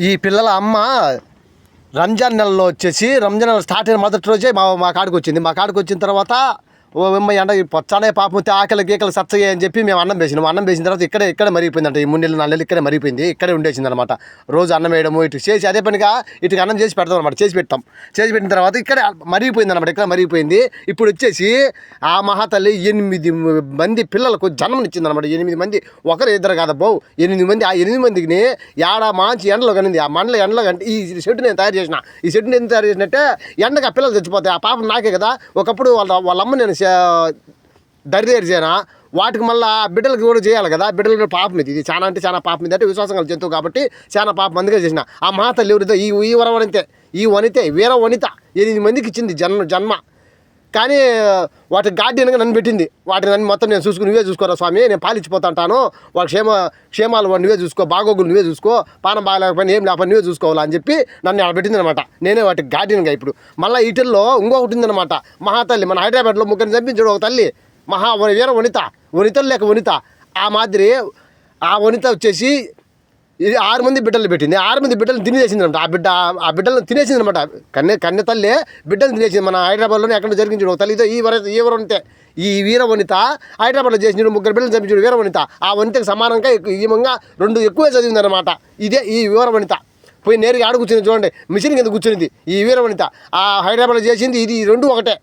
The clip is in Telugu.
ఈ పిల్లల అమ్మ రంజాన్ నెలలో వచ్చేసి రంజాన్ నెల స్టార్ట్ అయిన మొదటి రోజే మా కాడికి వచ్చింది. మా కాడికి వచ్చిన తర్వాత ఓ అమ్మ ఎండ పొచ్చానే పాపం ఆకలి గీకలు సచ్చయ్యాయి అని చెప్పి మేము అన్నం వేసిన తర్వాత ఇక్కడే మరిగిపోయిందంట. ఈ 3 నెలలు 4 నెలలు ఇక్కడే మరిగిపోయింది. ఇక్కడే ఉండేసింది అనమాట. రోజు అన్నం వేయడము ఇటు చేసి అదే పనిగా ఇటుకి అన్నం చేసి పెడతాం అనమాట. చేసి పెట్టిన తర్వాత ఇక్కడే మరిగిపోయింది అనమాట. ఇక్కడ మరిగిపోయింది. ఇప్పుడు వచ్చేసి ఆ మహాతల్లి 8 మంది పిల్లలకు జన్మనిచ్చింది అనమాట. 8 మంది, ఒకరు ఇద్దరు కాదు బావు, 8 మంది. ఆ 8 మందికి మంచి ఎండలో కనింది. ఆ మండల ఎండలో కంటే ఈ షెడ్ నేను తయారు చేసిన. ఈ షెడ్ నేను తయారు చేసినట్టే ఎండగా ఆ పిల్లలు చచ్చిపోతాయి. ఆ పాపం నాకే కదా. ఒకప్పుడు వాళ్ళ అమ్మ నేను దరిదేరు చేయనా, వాటికి మళ్ళీ బిడ్డలకి కూడా చేయాలి కదా. బిడ్డల పాపం ఇది చాలా అంటే చాలా పాపం ఇది. అంటే విశ్వాసం కలిగి జంతువు కాబట్టి చాలా పాపం అందుకే చేసిన. ఆ మహాతల్లి ఎవరితో ఈ వనితే వీర వనిత 8 మందికి ఇచ్చింది జన్మ. కానీ వాటి గార్డియన్గా నన్ను పెట్టింది. వాటిని నన్ను మొత్తం నేను నువ్వే చూసుకోరా స్వామి, నేను పాలిచ్చిపోతాంటాను, వాళ్ళ క్షేమాలు నువ్వే చూసుకో, బాగోగులు నువ్వే చూసుకో, పానం బాగాలేకపోయినా ఏం లేకపోయినా నువ్వే చూసుకోవాలా అని చెప్పి నన్ను అలా పెట్టింది అనమాట. నేనే వాటికి గార్డియన్గా. ఇప్పుడు మళ్ళీ ఈటల్లో ఇంకొకటి ఉందన్నమాట. మహాతల్లి మన హైదరాబాద్లో 3 చంపించాడు ఒక తల్లి, వీర వనితలు లేక వనిత. ఆ మాదిరి ఆ వనిత వచ్చేసి 6 మంది బిడ్డలు పెట్టింది. 6 మంది బిడ్డలు తినేసింది అనమాట. ఆ బిడ్డలను తినేసింది అనమాట. కన్నె తల్లి బిడ్డలు తినేసింది. మన హైదరాబాద్లోనే ఎక్కడ జరిగించాడు ఒక తల్లితో ఈ వనిత. ఈ వీర వనిత హైదరాబాద్లో చేసిన 3 బిడ్డలు చంపించాడు వీర వనిత. ఆ వనితకు సమానంగా ఈమంగా 2 ఎక్కువే చదివింది అనమాట. ఇదే ఈ వీర వనిత. పోయి నేరుగా ఆడ కూర్చుని చూడండి, మిషన్ కింద కూర్చునింది ఈ వీర వనిత. ఆ హైదరాబాద్లో చేసింది ఇది 2 ఒకటే.